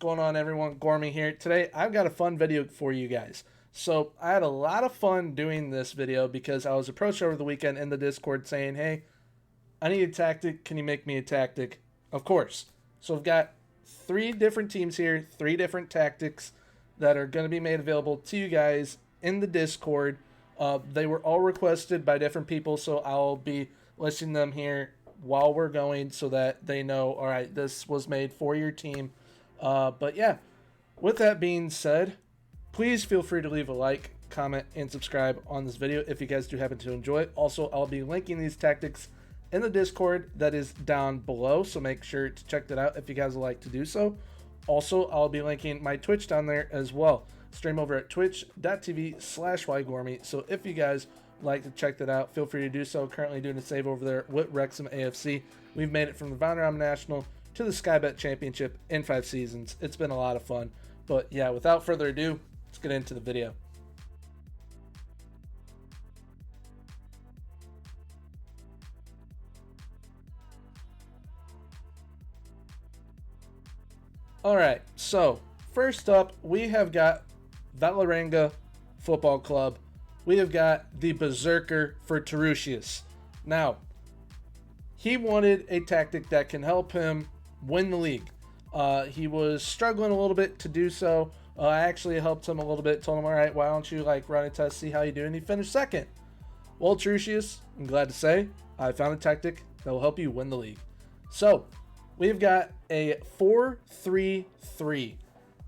going on, everyone? Gormy here. Today, I've got a fun video for you guys. So, I had a lot of fun doing this video because I was approached over the weekend in the Discord saying, hey, I need a tactic. Can you make me a tactic? Of course. So, I've got 3 different teams here, 3 different tactics that are going to be made available to you guys in the Discord. They were all requested by different people, so I'll be listing them here while we're going so that they know, all right, this was made for your team. But yeah, with that being said, please feel free to leave a like, comment, and subscribe on this video if you guys do happen to enjoy it. Also, I'll be linking these tactics in the Discord that is down below, so make sure to check that out if you guys would like to do so. Also, I'll be linking my Twitch down there as well. Stream over at twitch.tv/ygormy. So if you guys like to check that out, feel free to do so. Currently doing a save over there with Wrexham AFC. We've made it from the Vanderham National to the Skybet Championship in 5 seasons. It's been a lot of fun. But yeah, without further ado, let's get into the video. Alright, so first up, we have got Lordulcd Football Club. We have got the Berserker for Turucius. Now, he wanted a tactic that can help him win the league. He was struggling a little bit to do so. I actually helped him a little bit, told him, all right, why don't you run a test, see how you do, and he finished second. Well, Turucius, I'm glad to say, I found a tactic that will help you win the league. So, we've got a 4-3-3.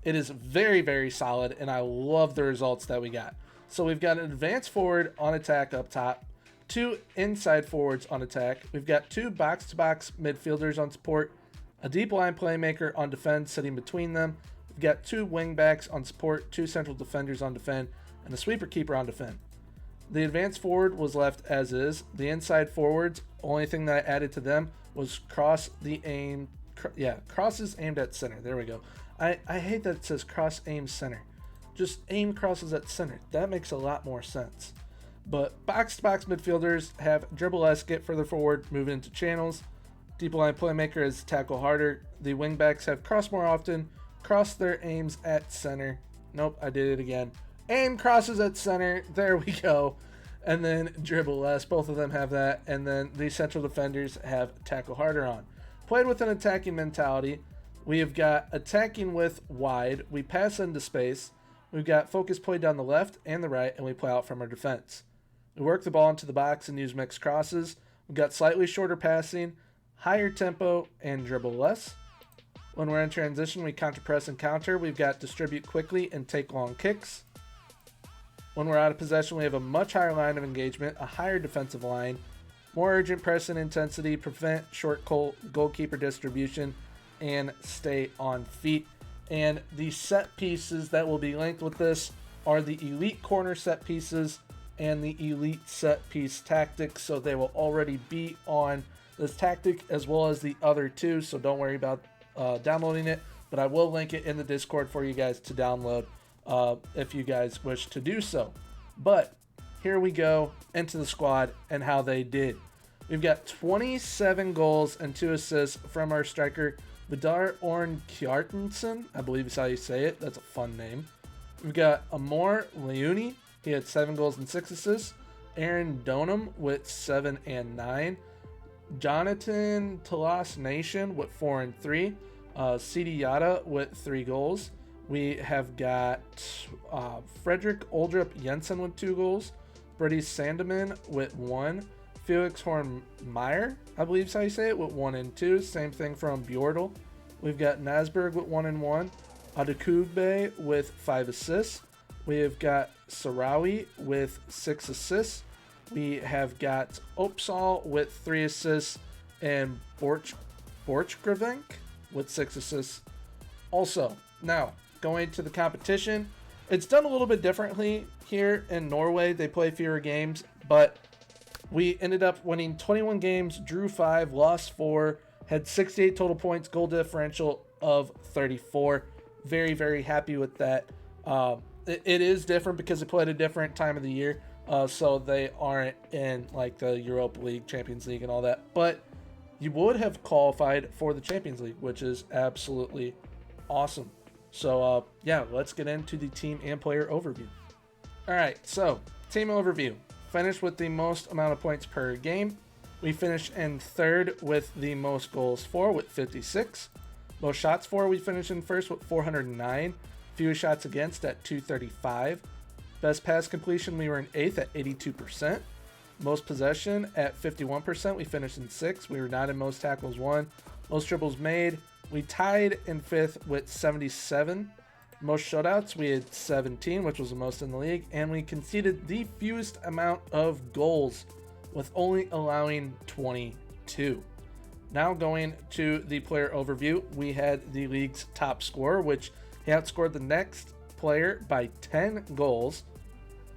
It is very, very solid, and I love the results that we got. So we've got an advanced forward on attack up top, 2 inside forwards on attack. We've got 2 box-to-box midfielders on support, a deep line playmaker on defense sitting between them. We've got 2 wing backs on support, 2 central defenders on defend, and a sweeper keeper on defend. The advanced forward was left as is. The inside forwards, only thing that I added to them was crosses aimed at center. There we go. I hate that it says cross aim center. Just aim crosses at center. That makes a lot more sense. But box-to-box midfielders have dribble less, get further forward, move into channels. Deep line playmaker is tackle harder. The wingbacks have cross more often, cross their aims at center. Nope, I did it again. Aim crosses at center. There we go. And then dribble less. Both of them have that. And then the central defenders have tackle harder on. Played with an attacking mentality. We have got attacking with wide. We pass into space. We've got focus play down the left and the right, and we play out from our defense. We work the ball into the box and use mixed crosses. We've got slightly shorter passing, higher tempo, and dribble less. When we're in transition, we counter press and counter. We've got distribute quickly and take long kicks. When we're out of possession, we have a much higher line of engagement, a higher defensive line, more urgent press and intensity, prevent short goalkeeper distribution, and stay on feet. And the set pieces that will be linked with this are the elite corner set pieces and the elite set piece tactics. So they will already be on this tactic as well as the other 2. So don't worry about downloading it, but I will link it in the Discord for you guys to download if you guys wish to do so. But here we go into the squad and how they did. We've got 27 goals and 2 assists from our striker, Vidar Orn Kjartansson, I believe is how you say it. That's a fun name. We've got Amor Leuni. He had 7 goals and 6 assists. Aaron Donham with 7 and 9. Jonathan Talas Nation with 4 and 3. CD Yada with 3 goals. We have got Frederick Oldrup Jensen with 2 goals. Brady Sandeman with 1. Felix Hornmeyer, I believe is how you say it, with 1 and 2. Same thing from Bjordal. We've got Nasberg with 1 and 1. Adekugbe with 5 assists. We have got Sarawi with 6 assists. We have got Opsal with 3 assists. And Borchgravenk with 6 assists. Also, now, going to the competition, it's done a little bit differently here in Norway. They play fewer games, but we ended up winning 21 games, drew 5, lost 4, had 68 total points, goal differential of 34. Very, very happy with that. It is different because they play at a different time of the year, so they aren't in the Europa League, Champions League, and all that. But you would have qualified for the Champions League, which is absolutely awesome. So, yeah, let's get into the team and player overview. All right, so team overview. Finished with the most amount of points per game. We finished in third with the most goals for with 56. Most shots for, we finished in first with 409. Fewest shots against at 235. Best pass completion, we were in 8th at 82%. Most possession at 51%, we finished in 6th. We were not in most tackles won. Most dribbles made, we tied in 5th with 77. Most shutouts, we had 17, which was the most in the league. And we conceded the fewest amount of goals with only allowing 22. Now going to the player overview, we had the league's top scorer, which he outscored the next player by 10 goals.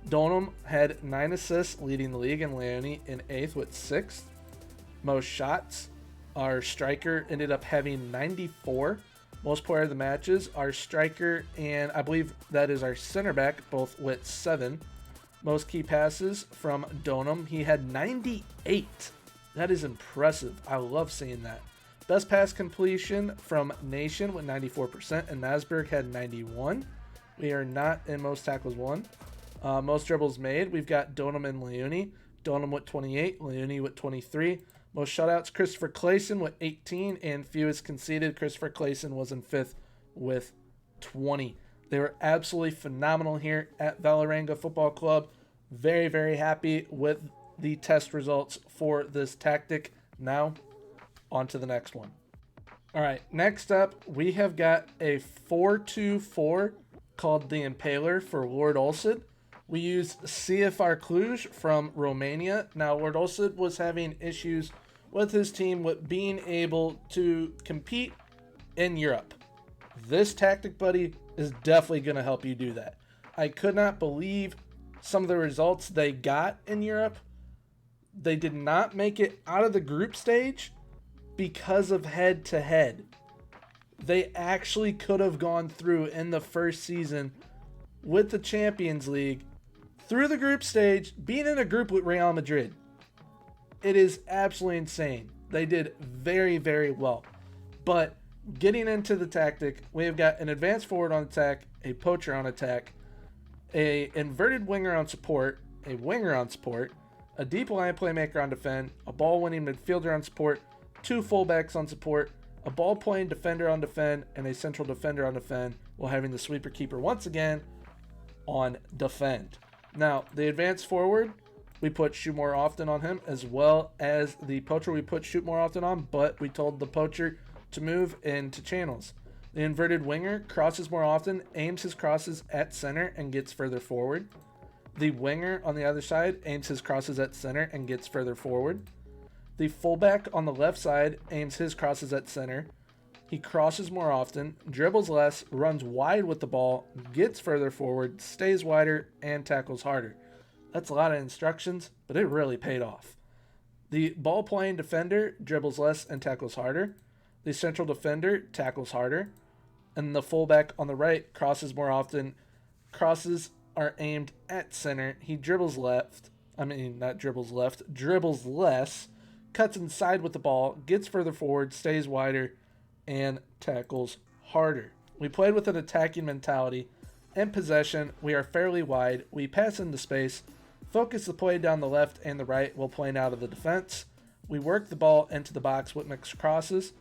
Donham had 9 assists, leading the league, and Leone in 8th with 6th. Most shots, our striker ended up having 94. Most player of the matches, our striker and I believe that is our center back, both with 7. Most key passes from Donham, he had 98. That is impressive. I love seeing that. Best pass completion from Nation with 94%, and Nasberg had 91. We are not in most tackles won. Most dribbles made, we've got Donham and Leone. Donham with 28, Leone with 23. Most shutouts, Christopher Clayson with 18, and fewest conceded, Christopher Clayson was in 5th with 20. They were absolutely phenomenal here at Lordulcd Football Club. Very, very happy with the test results for this tactic. Now, on to the next one. All right, next up, we have got a 4-2-4 called the Impaler for Lordulcd. We used CFR Cluj from Romania. Now, Lordulcd was having issues with his team with being able to compete in Europe. This tactic, buddy, is definitely going to help you do that. I could not believe some of the results they got in Europe. They did not make it out of the group stage because of head-to-head. They actually could have gone through in the first season with the Champions League through the group stage, being in a group with Real Madrid. It is absolutely insane. They did very, very well. But getting into the tactic, we have got an advanced forward on attack, a poacher on attack, a inverted winger on support, a winger on support, a deep line playmaker on defend, a ball-winning midfielder on support, 2 fullbacks on support, a ball-playing defender on defend, and a central defender on defend, while having the sweeper keeper once again on defend. Now, the advanced forward, we put shoot more often on him, as well as the poacher we put shoot more often on, but we told the poacher to move into channels. The inverted winger crosses more often, aims his crosses at center, and gets further forward. The winger on the other side aims his crosses at center and gets further forward. The fullback on the left side aims his crosses at center. He crosses more often, dribbles less, runs wide with the ball, gets further forward, stays wider, and tackles harder. That's a lot of instructions, but it really paid off. The ball-playing defender dribbles less and tackles harder. The central defender tackles harder. And the fullback on the right crosses more often. Crosses are aimed at center. He dribbles left. Dribbles less. Cuts inside with the ball, gets further forward, stays wider, and tackles harder. We played with an attacking mentality. In possession, we are fairly wide. We pass into space. Focus the play down the left and the right while playing out of the defense. We work the ball into the box with mixed crosses.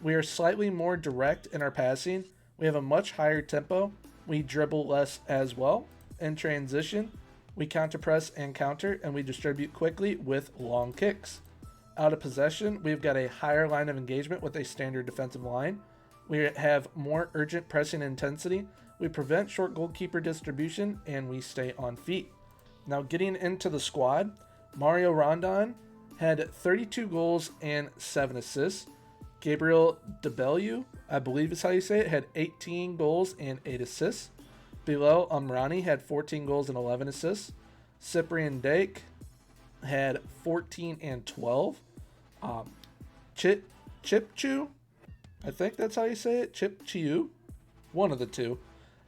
We are slightly more direct in our passing. We have a much higher tempo. We dribble less as well. In transition, we counter press and counter, and we distribute quickly with long kicks. Out of possession, we've got a higher line of engagement with a standard defensive line. We have more urgent pressing intensity. We prevent short goalkeeper distribution, and we stay on feet. Now getting into the squad, Mario Rondon had 32 goals and 7 assists. Gabriel Debellew, I believe is how you say it, had 18 goals and 8 assists. Bilal Amrani had 14 goals and 11 assists. Cyprian Dake had 14 and 12. Chipchu, I think that's how you say it, Chipchu, one of the two.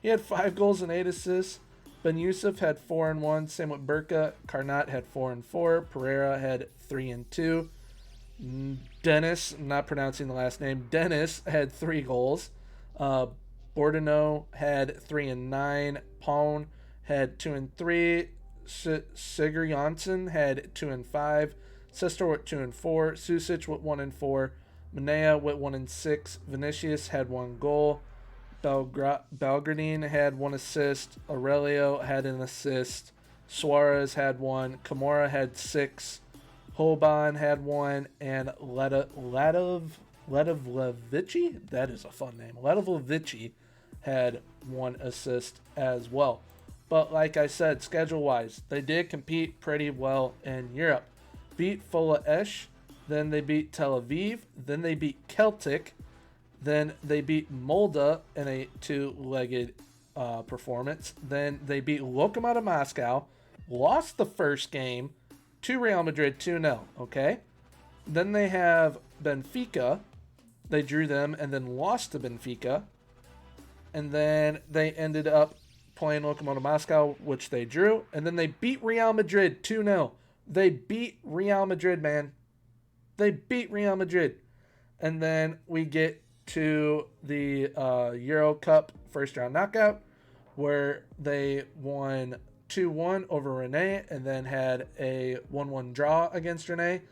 He had 5 goals and 8 assists. Ben Yusuf had 4 and 1. Same with Burka. Karnat had 4 and 4. Pereira had 3 and 2. Dennis, I'm not pronouncing the last name, Dennis had 3 goals. Bordeaux had 3 and 9. Pone had 2 and 3. Sigurd Janssen had 2 and 5. Sister with 2 and 4. Susic with 1 and 4. Manea with 1 and 6. Vinicius had 1 goal. Belgradine had 1 assist. Aurelio had an assist. Suarez had 1. Kamara had 6. Hoban had 1. And Ledovlevici? That is a fun name. Ledovlevici had 1 assist as well. But like I said, schedule-wise, they did compete pretty well in Europe. Beat Fola Esch, then they beat Tel Aviv, then they beat Celtic, then they beat Molde in a 2-legged performance. Then they beat Lokomotiv Moscow, lost the first game to Real Madrid 2-0, okay? Then they have Benfica. They drew them and then lost to Benfica. And then they ended up playing Lokomotiv Moscow, which they drew. And then they beat Real Madrid 2-0. They beat Real Madrid, man. They beat Real Madrid. And then we get to the Euro Cup first round knockout, where they won 2-1 over Rennes and then had a 1-1 draw against Rennes.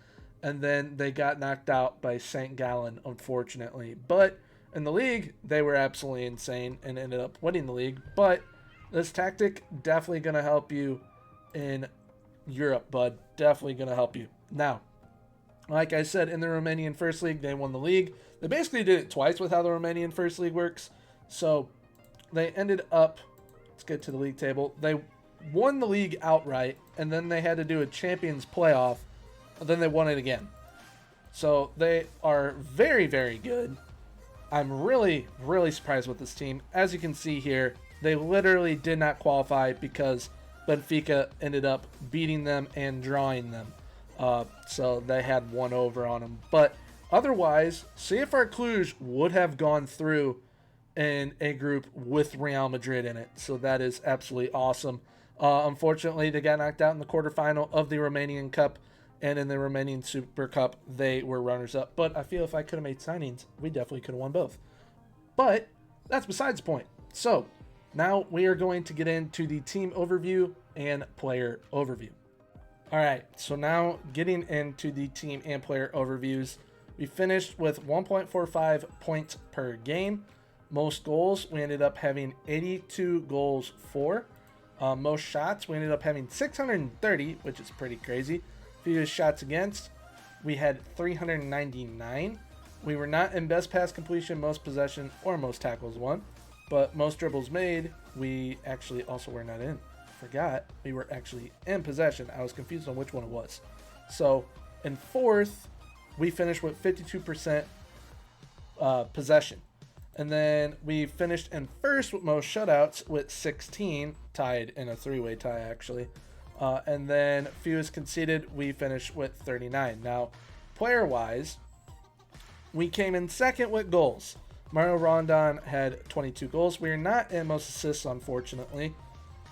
And then they got knocked out by St. Gallen, unfortunately. But in the league, they were absolutely insane and ended up winning the league. But this tactic definitely going to help you in Europe, bud. Definitely going to help you. Now, like I said, in the Romanian First League, they won the league. They basically did it twice with how the Romanian First League works. So they ended up, let's get to the league table. They won the league outright, and then they had to do a Champions playoff. Then they won it again. So they are very, very good. I'm really, really surprised with this team. As you can see here, they literally did not qualify because Benfica ended up beating them and drawing them. So they had 1 over on them. But otherwise, CFR Cluj would have gone through in a group with Real Madrid in it. So that is absolutely awesome. Unfortunately, they got knocked out in the quarterfinal of the Romanian Cup. And in the Romanian Super Cup, they were runners-up. But I feel if I could have made signings, we definitely could have won both. But that's besides the point. So now we are going to get into the team overview and player overview. All right, so now getting into the team and player overviews. We finished with 1.45 points per game. Most goals, we ended up having 82 goals for. Most shots, we ended up having 630, which is pretty crazy. Fewest shots against, we had 399. We were not in best pass completion, most possession, or most tackles won. But most dribbles made, we actually also were not in. Forgot, we were actually in possession. I was confused on which one it was. So in fourth, we finished with 52% possession. And then we finished in first with most shutouts with 16, tied in a 3-way tie actually. And then fewest conceded, we finished with 39. Now, player-wise, we came in second with goals. Mario Rondon had 22 goals. We are not in most assists, unfortunately.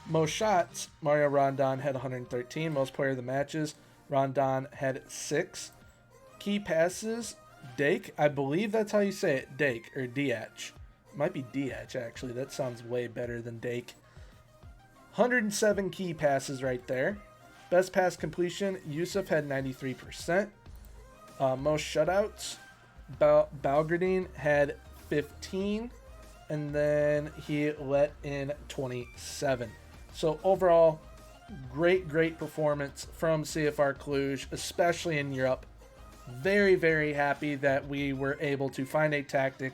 Most shots, Mario Rondon had 113. Most player of the matches, Rondon had 6. Key passes, Dake, I believe that's how you say it, Dake, or Diach. It might be Diach, actually. That sounds way better than Dake. 107 key passes right there. Best pass completion, Yusuf had 93%. Most shutouts, Belgradine had 15. And then he let in 27. So overall, great performance from CFR Cluj, especially in Europe. Very, very happy that we were able to find a tactic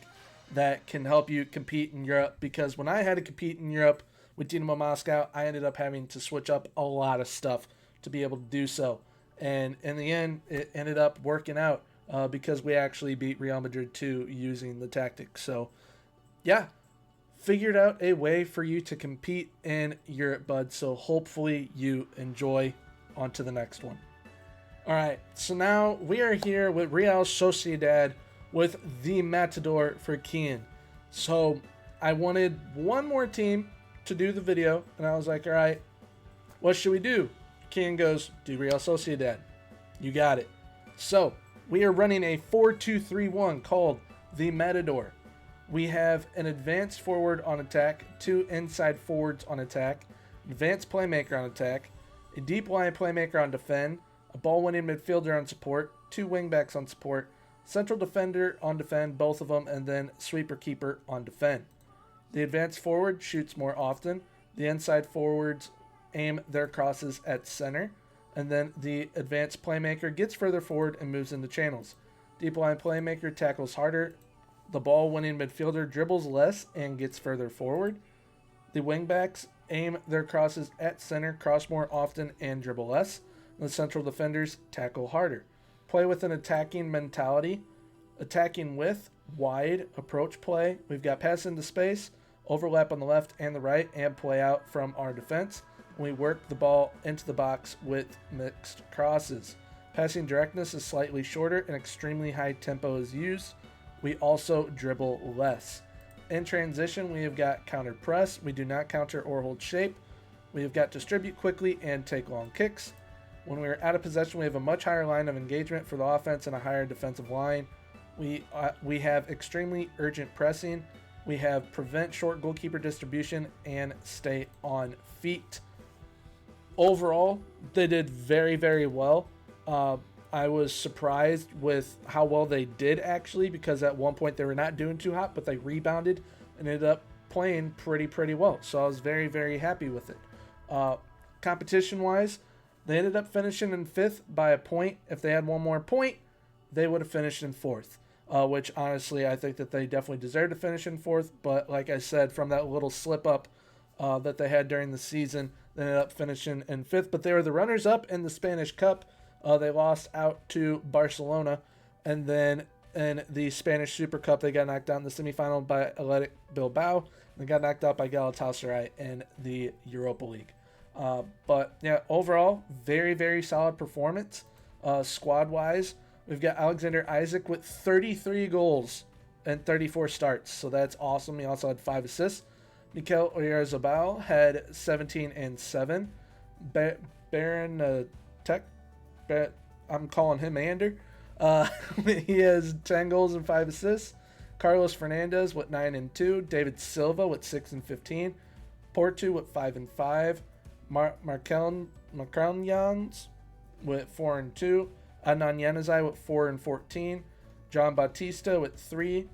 that can help you compete in Europe, because when I had to compete in Europe with Dynamo Moscow, I ended up having to switch up a lot of stuff to be able to do so. And in the end, it ended up working out because we actually beat Real Madrid 2 using the tactic. So, yeah, figured out a way for you to compete in Europe, bud. So hopefully you enjoy. On to the next one. All right, so now we are here with Real Sociedad with the Matador for Kian. So I wanted one more team to do the video, and I was like, all right, what should we do? Kian goes, do Real Sociedad. You got it. So we are running a 4-2-3-1 called the Matador. We have an advanced forward on attack, 2 inside forwards on attack, advanced playmaker on attack, a deep line playmaker on defend, a ball-winning midfielder on support, 2 wingbacks on support, central defender on defend, both of them, and then sweeper keeper on defend. The advanced forward shoots more often. The inside forwards aim their crosses at center. And then the advanced playmaker gets further forward and moves into channels. Deep line playmaker tackles harder. The ball-winning midfielder dribbles less and gets further forward. The wingbacks aim their crosses at center, cross more often, and dribble less. And the central defenders tackle harder. Play with an attacking mentality. Attacking with wide approach play. We've got pass into space, overlap on the left and the right, and play out from our defense. We work the ball into the box with mixed crosses. Passing directness is slightly shorter and extremely high tempo is used. We also dribble less. In transition, we have got counter press. We do not counter or hold shape. We have got distribute quickly and take long kicks. When we are out of possession, we have a much higher line of engagement for the offense and a higher defensive line. We have extremely urgent pressing. We have prevent short goalkeeper distribution and stay on feet. Overall, they did very, very well. I was surprised with how well they did, actually, because at one point they were not doing too hot, but they rebounded and ended up playing pretty well. So I was very, very happy with it. Competition-wise, they ended up finishing in 5th by a point. If they had one more point, they would have finished in 4th, which honestly I think that they definitely deserve to finish in 4th. But like I said, from that little slip-up that they had during the season, they ended up finishing in 5th. But they were the runners-up in the Spanish Cup. They lost out to Barcelona. And then in the Spanish Super Cup, they got knocked out in the semifinal by Athletic Bilbao. They got knocked out by Galatasaray in the Europa League. But yeah, overall, very, very solid performance. Squad-wise, we've got Alexander Isaac with 33 goals and 34 starts. So that's awesome. He also had 5 assists. Mikel Oyarzabal had 17 and 7. Baron Tech, I'm calling him Ander. He has 10 goals and 5 assists. Carlos Fernandez with 9 and 2. David Silva with 6 and 15. Porto with 5 and 5. Marcalians with 4 and 2. Adnan Januzaj with 4 and 14. John Bautista with 3.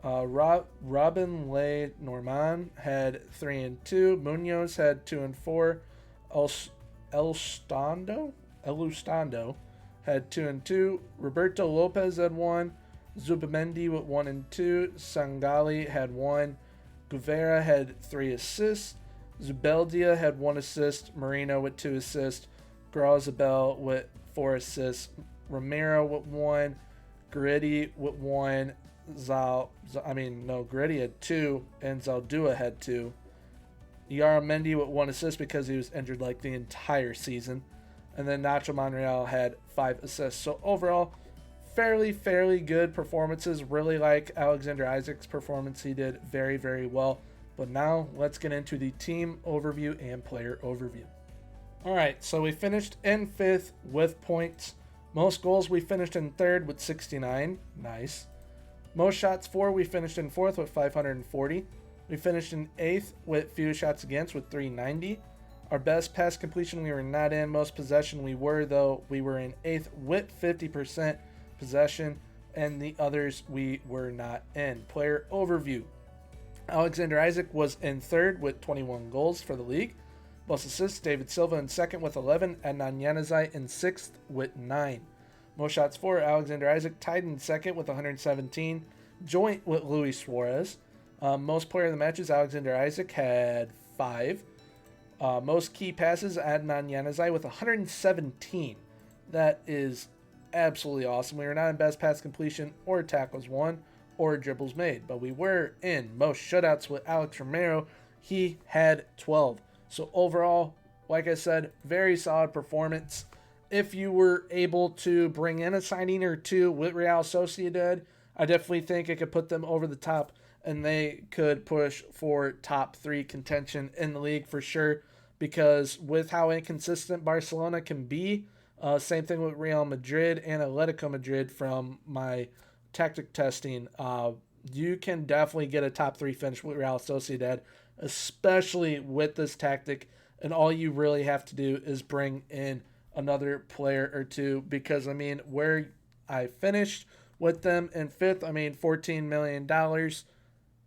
Robin Le Normand had 3 and 2. Munoz had 2 and 4. Elustando had 2 and 2. Roberto Lopez had 1. Zubamendi with 1 and 2. Sangali had 1. Guevara had 3 assists. Zubeldia had 1 assist. Marino with 2 assists. Grazabel with 4 assists. Romero with 1. Gritty with 1. Gritty had 2, and Zaldua had 2. Yaramendi with 1 assist because he was injured like the entire season. And then Nacho Monreal had 5 assists. So overall, fairly good performances. Really like Alexander Isaac's performance. He did very, very well. But now let's get into the team overview and player overview. All right, so we finished in 5th with points. Most goals, we finished in 3rd with 69. Nice. Most shots for, we finished in 4th with 540. We finished in 8th with fewest shots against with 390. Our best pass completion, we were not in. Most possession, we were, though. We were in 8th with 50% possession, and the others we were not in. Player overview. Alexander Isaac was in 3rd with 21 goals for the league. Most assists, David Silva in 2nd with 11, and Adnan Januzaj in 6th with 9. Most shots for, Alexander Isaac tied in 2nd with 117, joint with Luis Suarez. Most player of the matches, Alexander Isaac had 5. Most key passes, Adnan Januzaj with 117. That is absolutely awesome. We were not in best pass completion or tackles won or dribbles made, but we were in most shutouts with Alex Romero. He had 12. So overall, like I said, very solid performance. If you were able to bring in a signing or 2 with Real Sociedad, I definitely think it could put them over the top and they could push for top 3 contention in the league for sure, because with how inconsistent Barcelona can be, same thing with Real Madrid and Atletico Madrid from my tactic testing, you can definitely get a top 3 finish with Real Sociedad, especially with this tactic. And all you really have to do is bring in another player or two, because, I mean, where I finished with them in 5th, I mean, $14 million.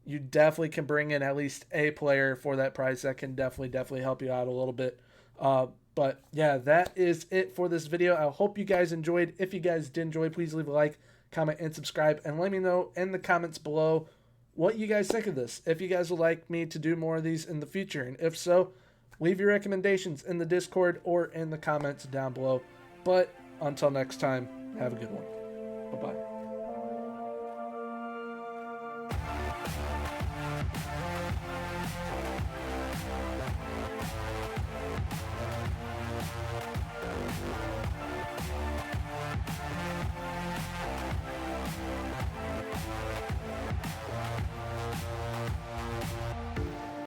You definitely can bring in at least a player for that price that can definitely help you out a little bit. But yeah, that is it for this video. I hope you guys enjoyed. If you guys did enjoy, please leave a like, comment, and subscribe. And let me know in the comments below what you guys think of this. If you guys would like me to do more of these in the future. And if so, leave your recommendations in the Discord or in the comments down below. But until next time, have a good one. Bye-bye.